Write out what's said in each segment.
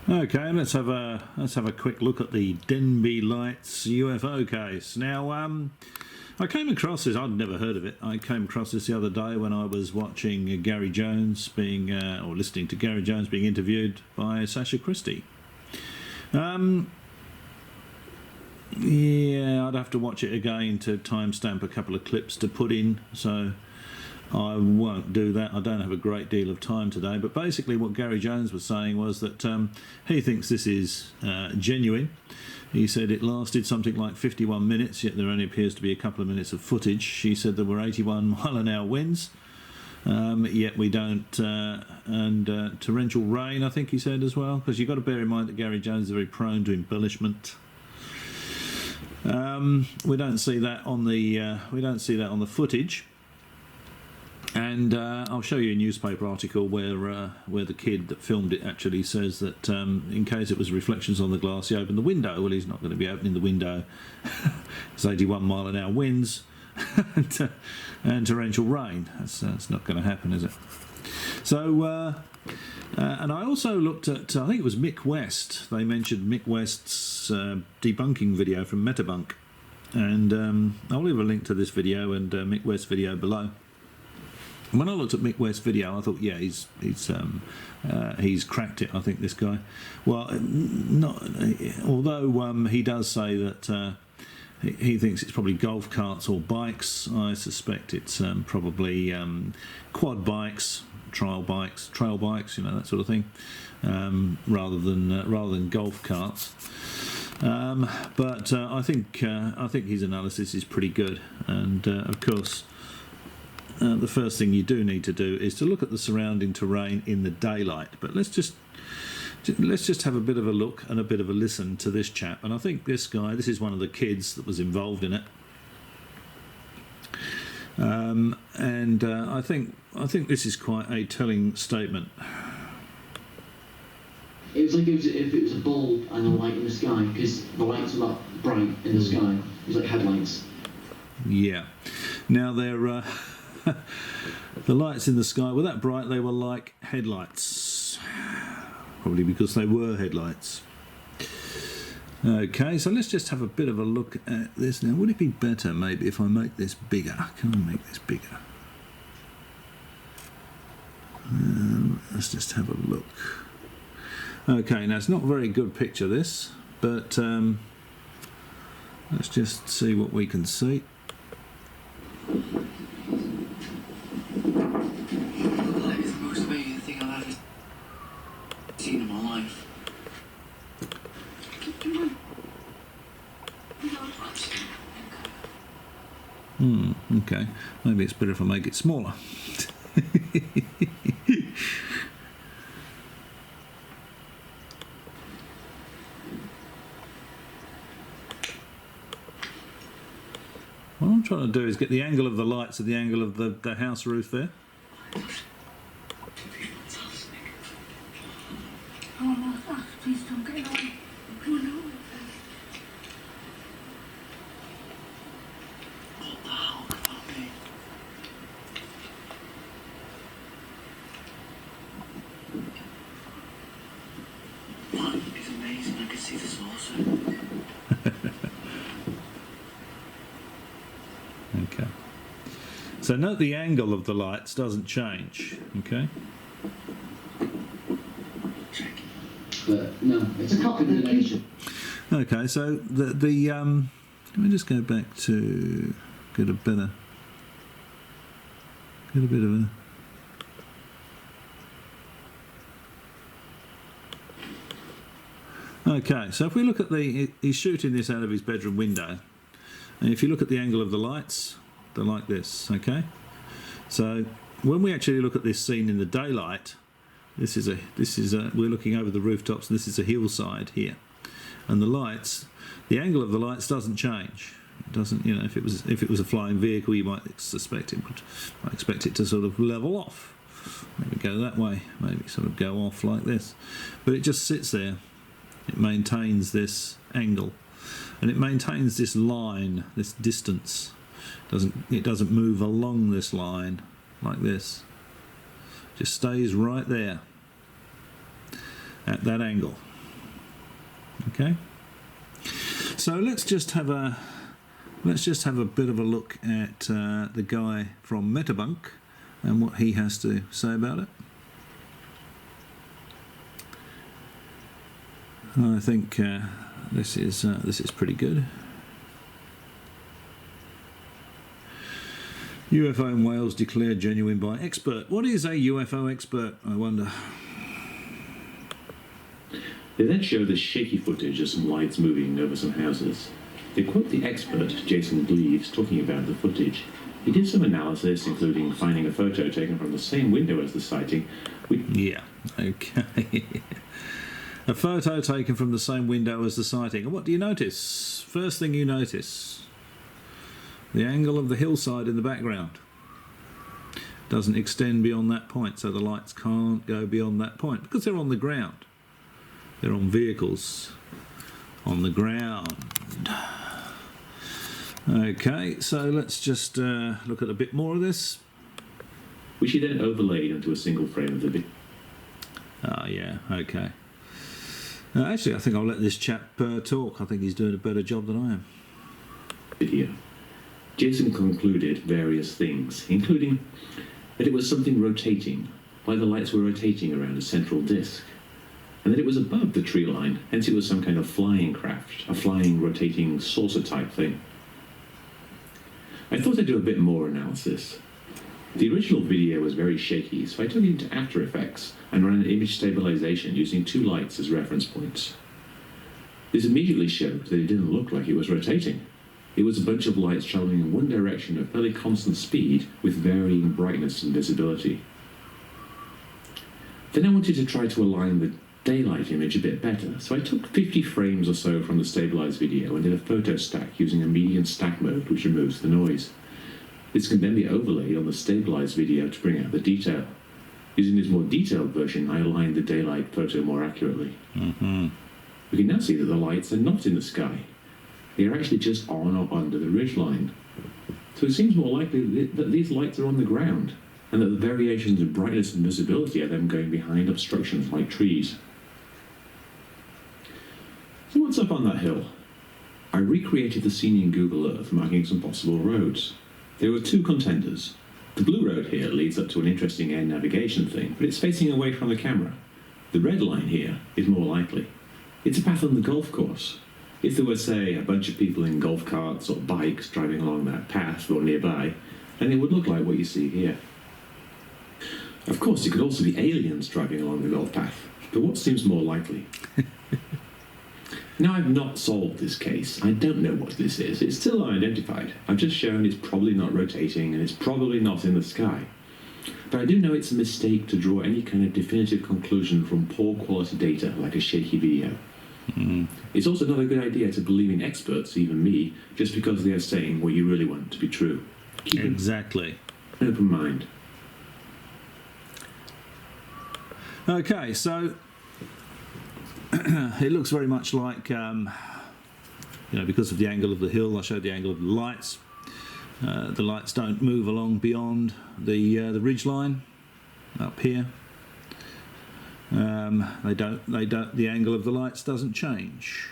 Okay, let's have a quick look at the Denbigh Lights UFO case. Now, I came across this. I'd never heard of it. I came across this the other day when I was watching Gary Jones being, or listening to Gary Jones being interviewed by Sasha Christie. Yeah, I'd have to watch it again to timestamp a couple of clips to put in, so I won't do that. I don't have a great deal of time today, but basically what Gary Jones was saying was that he thinks this is genuine. He said it lasted something like 51 minutes, yet there only appears to be a couple of minutes of footage. He said there were 81 mile-an-hour winds, yet we don't, and torrential rain, I think he said as well, because you've got to bear in mind that Gary Jones is very prone to embellishment. We don't see that on the footage. And I'll show you a newspaper article where the kid that filmed it actually says that in case it was reflections on the glass, he opened the window. Well, he's not going to be opening the window. It's 81 mile-an-hour winds and torrential rain. That's not going to happen, is it? So, and I also looked at, I think it was Mick West. They mentioned Mick West's debunking video from Metabunk. And I'll leave a link to this video and Mick West's video below. When I looked at Mick West's video, I thought, yeah, he's cracked it. I think this guy. Well, although he does say that he thinks it's probably golf carts or bikes. I suspect it's probably quad bikes, trail bikes, you know, that sort of thing, rather than golf carts. But I think his analysis is pretty good, and of course. The first thing you do need to do is to look at the surrounding terrain in the daylight. But let's just have a bit of a look and a bit of a listen to this chap. And I think this guy, this is one of the kids that was involved in it. I think this is quite a telling statement. It was like if it was a bulb and a light in the sky, because the lights were that bright in the sky. It was like headlights. Yeah. Now they're. The lights in the sky were that bright, they were like headlights. Probably because they were headlights. Okay, so let's just have a bit of a look at this now. Would it be better maybe if I make this bigger? Can I make this bigger? Let's just have a look. Okay, now it's not a very good picture this, but let's just see what we can see. In my life. Okay. Maybe it's better if I make it smaller. What I'm trying to do is get the angle of the lights at the angle of the house roof there. Please don't get away. Come on. What the hell could that be? That is amazing. I can see the source. Okay. So note the angle of the lights doesn't change. Okay. But no, it's a combination. Okay, so let me just go back to get a bit of a. Okay, so if we look at he's shooting this out of his bedroom window, and if you look at the angle of the lights, they're like this. Okay, so when we actually look at this scene in the daylight. This is we're looking over the rooftops, and this is a hillside here, and the lights, the angle of the lights doesn't change. It doesn't, you know, if it was a flying vehicle, you might expect it to sort of level off, maybe go that way, maybe sort of go off like this, but it just sits there. It maintains this angle, and it maintains this line, this distance. It doesn't move along this line like this. Just stays right there at that angle. Okay. So let's just have a bit of a look at the guy from Metabunk and what he has to say about it. I think this is pretty good. UFO in Wales declared genuine by expert. What is a UFO expert, I wonder? They then show the shaky footage of some lights moving over some houses. They quote the expert, Jason Gleaves, talking about the footage. He did some analysis, including finding a photo taken from the same window as the sighting. Yeah, okay. A photo taken from the same window as the sighting. And what do you notice? First thing you notice, the angle of the hillside in the background doesn't extend beyond that point, so the lights can't go beyond that point because they're on the ground. They're on vehicles on the ground. Okay, so let's just look at a bit more of this. Which he then overlaid onto a single frame of the video. Ah, yeah, okay. Actually, I think I'll let this chap talk. I think he's doing a better job than I am. Video. Jason concluded various things, including that it was something rotating, like the lights were rotating around a central disc, and that it was above the tree line, hence it was some kind of flying craft, a flying, rotating saucer type thing. I thought I'd do a bit more analysis. The original video was very shaky, so I took it into After Effects and ran an image stabilization using 2 lights as reference points. This immediately showed that it didn't look like it was rotating. It was a bunch of lights traveling in one direction at fairly constant speed with varying brightness and visibility. Then I wanted to try to align the daylight image a bit better, so I took 50 frames or so from the stabilized video and did a photo stack using a median stack mode which removes the noise. This can then be overlaid on the stabilized video to bring out the detail. Using this more detailed version, I aligned the daylight photo more accurately. Mm-hmm. We can now see that the lights are not in the sky. They are actually just on or under the ridgeline. So it seems more likely that these lights are on the ground, and that the variations in brightness and visibility are them going behind obstructions like trees. So what's up on that hill? I recreated the scene in Google Earth, marking some possible roads. There were 2 contenders. The blue road here leads up to an interesting air navigation thing, but it's facing away from the camera. The red line here is more likely. It's a path on the golf course. If there were, say, a bunch of people in golf carts or bikes driving along that path or nearby, then it would look like what you see here. Of course, it could also be aliens driving along the golf path, but what seems more likely? Now, I've not solved this case. I don't know what this is. It's still unidentified. I've just shown it's probably not rotating and it's probably not in the sky. But I do know it's a mistake to draw any kind of definitive conclusion from poor quality data like a shaky video. It's also not a good idea to believe in experts, even me, just because they are saying what you really want to be true. Keep Exactly. an open mind. Okay, so it looks very much like, because of the angle of the hill, I showed the angle of the lights. The lights don't move along beyond the ridge line up here. They don't. The angle of the lights doesn't change.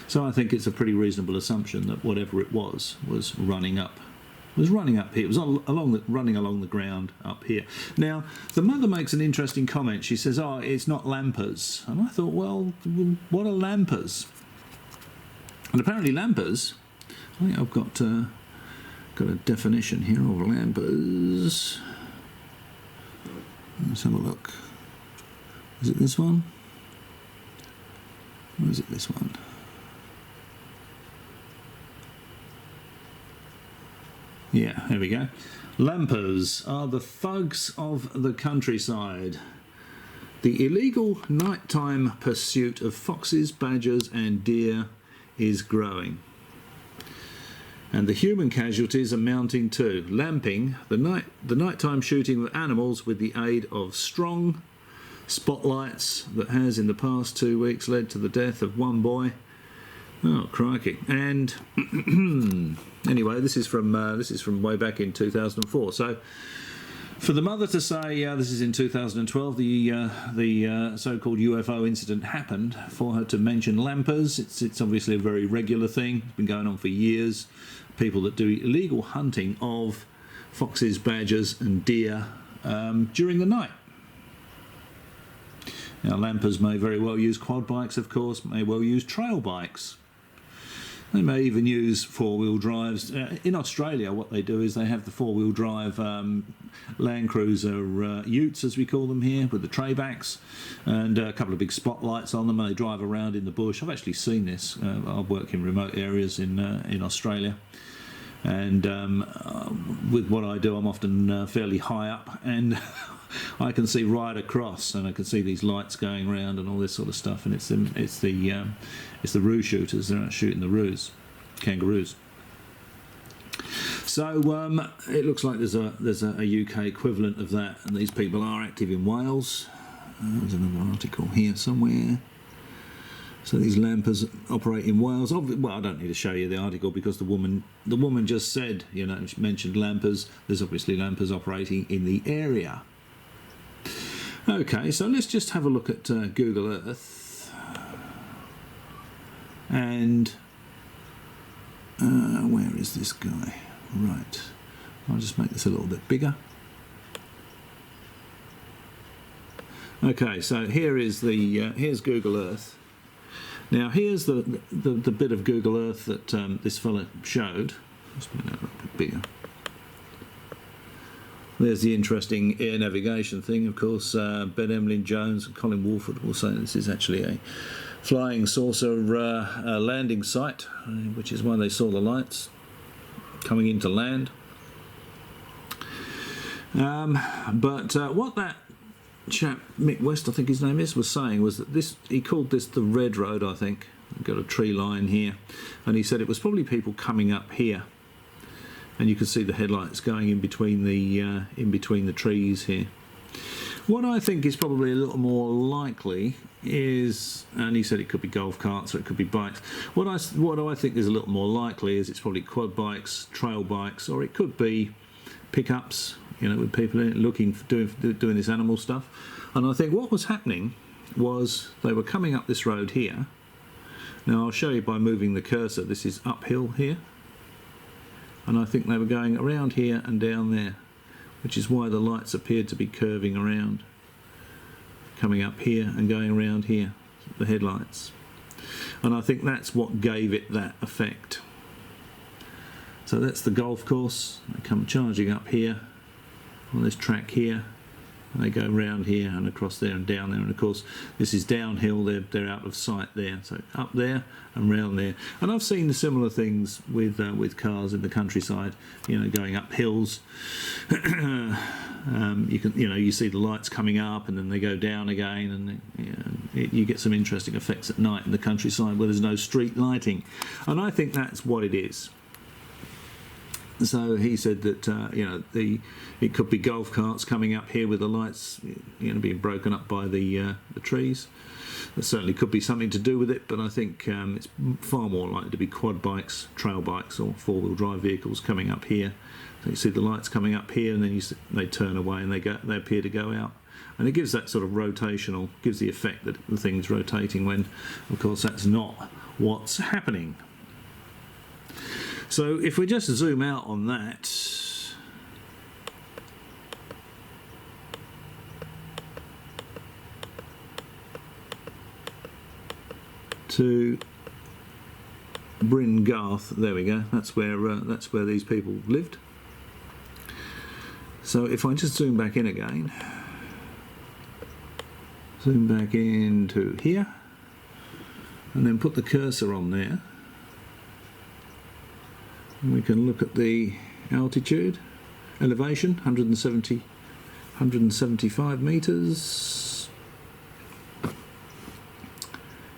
So I think it's a pretty reasonable assumption that whatever it was running up. Running up here. It was running along the ground up here. Now, the mother makes an interesting comment. She says, "Oh, it's not lampers." And I thought, well, what are lampers? And apparently, lampers. I think I've got a definition here of lampers. Let's have a look. Is it this one? Or is it this one? Yeah, here we go. Lampers are the thugs of the countryside. The illegal nighttime pursuit of foxes, badgers and deer is growing. And the human casualties are mounting too. Lamping, the nighttime shooting of animals with the aid of strong spotlights that has in the past 2 weeks led to the death of one boy. Oh, crikey. And anyway, this is from way back in 2004. So For the mother to say this is in 2012, the so-called UFO incident happened, for her to mention lampers, it's obviously a very regular thing. It's been going on for years. People that do illegal hunting of foxes, badgers and deer during the night. Now, lampers may very well use quad bikes, of course, may well use trail bikes. They may even use four-wheel drives. In Australia, what they do is they have the four-wheel drive Land Cruiser utes, as we call them here, with the tray backs and a couple of big spotlights on them, and they drive around in the bush. I've actually seen this. I work in remote areas in Australia. And with what I do, I'm often fairly high up, and I can see right across, and I can see these lights going around and all this sort of stuff. And it's the roo shooters. They're out shooting the kangaroos. So it looks like there's a UK equivalent of that, and these people are active in Wales. There's another article here somewhere. So these lampers operate in Wales. Well, I don't need to show you the article because the woman just said, she mentioned lampers. There's obviously lampers operating in the area. Okay, so let's just have a look at Google Earth. And where is this guy? Right. I'll just make this a little bit bigger. Okay, so here's Google Earth. Now here's the bit of Google Earth that this fella showed. Let's make that a little bit bigger. There's the interesting air navigation thing, of course. Ben Emlyn-Jones and Colin Wolford will say this is actually a flying saucer landing site, which is why they saw the lights coming into land. But what that chap, Mick West, I think his name is, was saying was that he called this the Red Road, I think. We've got a tree line here, and he said it was probably people coming up here, and you could see the headlights going in between the trees here. What I think is probably a little more likely is, and he said it could be golf carts or it could be bikes. What I think is a little more likely is it's probably quad bikes, trail bikes, or it could be pickups, with people in it looking for doing this animal stuff. And I think what was happening was they were coming up this road here. Now I'll show you by moving the cursor. This is uphill here, and I think they were going around here and down there, which is why the lights appeared to be curving around, coming up here and going around here, the headlights. And I think that's what gave it that effect. So that's the golf course. They come charging up here on this track here, and they go round here and across there and down there, and of course this is downhill. They're out of sight there, so up there and round there. And I've seen similar things with cars in the countryside, going up hills. You see the lights coming up and then they go down again, and you get some interesting effects at night in the countryside where there's no street lighting, and I think that's what it is. So he said that it could be golf carts coming up here with the lights being broken up by the trees. There certainly could be something to do with it, but I think it's far more likely to be quad bikes, trail bikes, or four-wheel drive vehicles coming up here. So you see the lights coming up here, and then they turn away and they appear to go out. And it gives that sort of rotational, gives the effect that the thing's rotating when, of course, that's not what's happening. So if we just zoom out on that, to Bryn Garth, there we go. That's where these people lived. So if I just zoom back in again, zoom back into here, and then put the cursor on there. We can look at the altitude, elevation, 175 metres,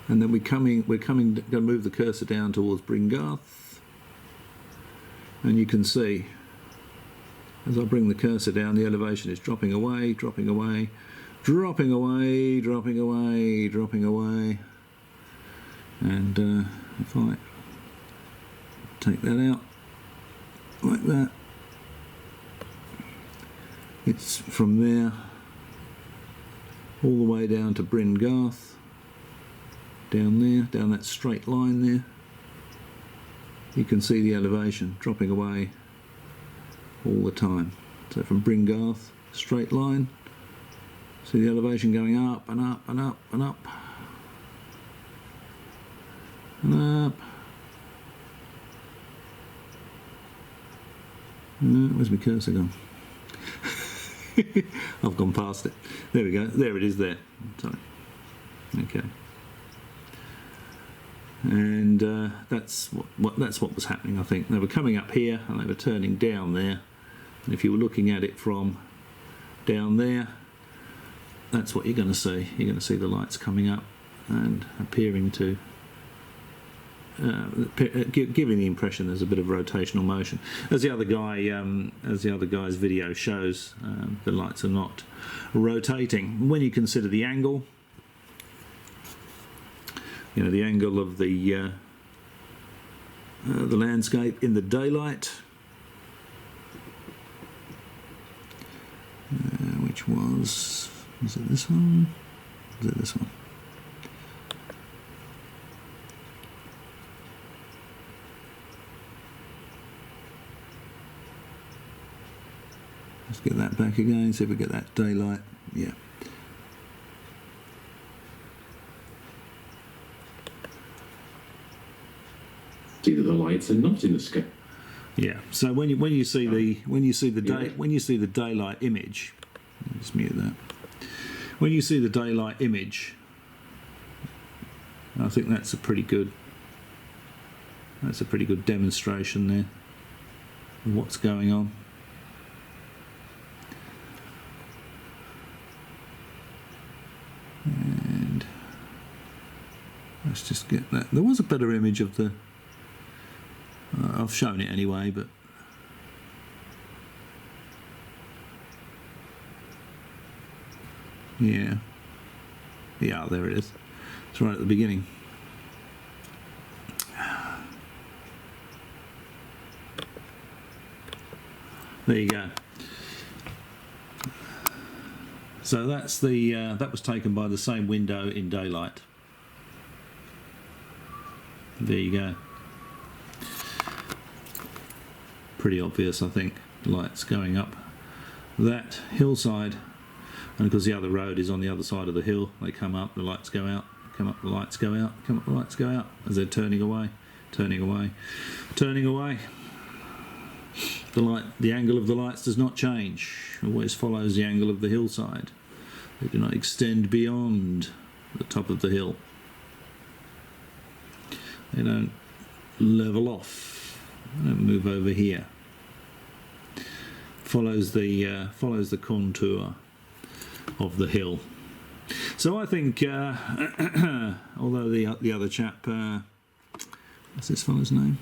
and then we're going to move the cursor down towards Bryn Garth, and you can see as I bring the cursor down, the elevation is dropping away, dropping away, dropping away, dropping away, dropping away, and if I take that out like that, It's from there all the way down to Bryn Garth, down there, down that straight line there. You can see the elevation dropping away all the time. So from Bryn Garth, straight line, see the elevation going up and up and up and up and up. Where's my cursor gone? I've gone past it. There we go. There it is there. Sorry. Okay. And that's what was happening, I think. They were coming up here and they were turning down there. And if you were looking at it from down there, that's what you're going to see. You're going to see the lights coming up and appearing to giving the impression there's a bit of rotational motion. As the other guy's video shows, the lights are not rotating. When you consider the angle, you know, the angle of the landscape in the daylight, which was it this one? Was it this one? Let's get that back again, see if we get that daylight. Yeah. See that the lights are not in the sky. Yeah. So when you see the daylight image, just mute that. When you see the daylight image, I think that's a pretty good demonstration there of what's going on. And let's just get that. There was a better image of the. I've shown it anyway, but yeah, there it is. It's right at the beginning. There you go. So that's the that was taken by the same window in daylight. There you go. Pretty obvious, I think. Lights going up that hillside, and because the other road is on the other side of the hill, they come up, the lights go out, come up, the lights go out, come up, the lights go out as they're turning away, turning away, turning away. The angle of the lights does not change, always follows the angle of the hillside. They do not extend beyond the top of the hill. They don't level off. They don't move over here. Follows the contour of the hill. So I think, although the other chap, what's this fellow's name?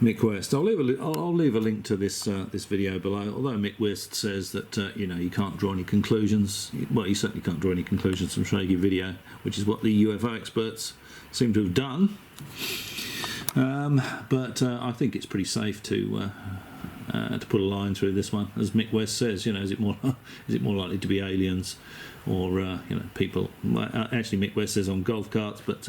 Mick West. I'll leave a link to this this video below. Although Mick West says that you know, you can't draw any conclusions. Well, you certainly can't draw any conclusions from showing your video, which is what the UFO experts seem to have done. But I think it's pretty safe to put a line through this one, as Mick West says. You know, is it more likely to be aliens or you know, people? Actually, Mick West says on golf carts, but.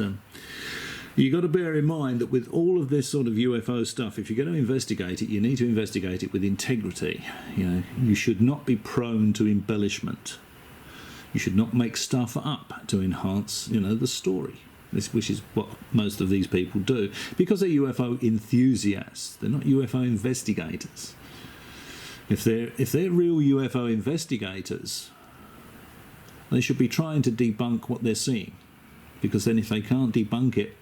You've got to bear in mind that with all of this sort of UFO stuff, if you're going to investigate it, you need to investigate it with integrity. You know, you should not be prone to embellishment. You should not make stuff up to enhance, you know, the story. Which is what most of these people do, because they're UFO enthusiasts. They're not UFO investigators. If they're real UFO investigators, they should be trying to debunk what they're seeing, because then if they can't debunk it,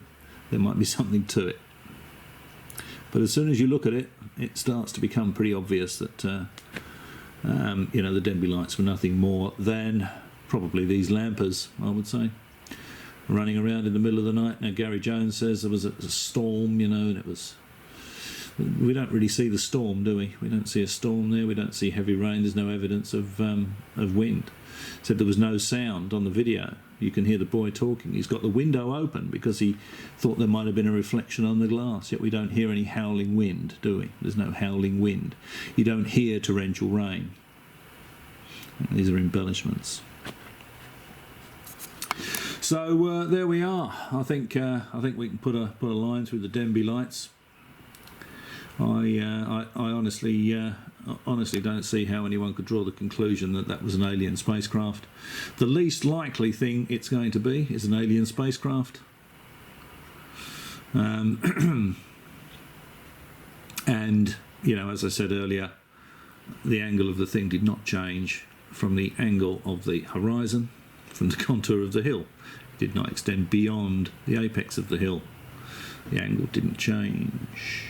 there might be something to it. But as soon as you look at it, it starts to become pretty obvious that you know, the Denbigh lights were nothing more than probably these lampers, I would say, running around in the middle of the night. Now, Gary Jones says there was a storm, you know, and it was. We don't really see the storm, do we? We don't see a storm there. We don't see heavy rain. There's no evidence of wind. Said there was no sound on the video. You can hear the boy talking. He's got the window open because he thought there might have been a reflection on the glass, yet we don't hear any howling wind, do we? There's no howling wind. You don't hear torrential rain. These are embellishments. So there we are. I think we can put a line through the Denbigh lights. I honestly don't see how anyone could draw the conclusion that that was an alien spacecraft. The least likely thing it's going to be is an alien spacecraft. And, you know, as I said earlier, the angle of the thing did not change from the angle of the horizon, from the contour of the hill. It did not extend beyond the apex of the hill. The angle didn't change.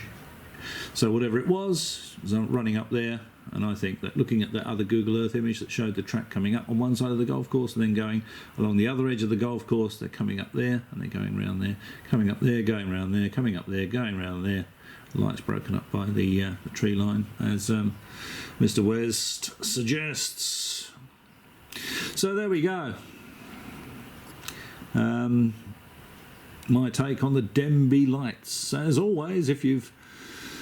So whatever it was running up there, and I think that looking at that other Google Earth image that showed the track coming up on one side of the golf course and then going along the other edge of the golf course, they're coming up there and they're going round there, coming up there, going round there, coming up there, going round there. The light's broken up by the tree line, as Mr. West suggests. So there we go. My take on the Denbigh lights. As always, if you've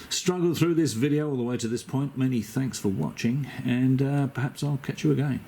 struggled through this video all the way to this point, many thanks for watching, and perhaps I'll catch you again.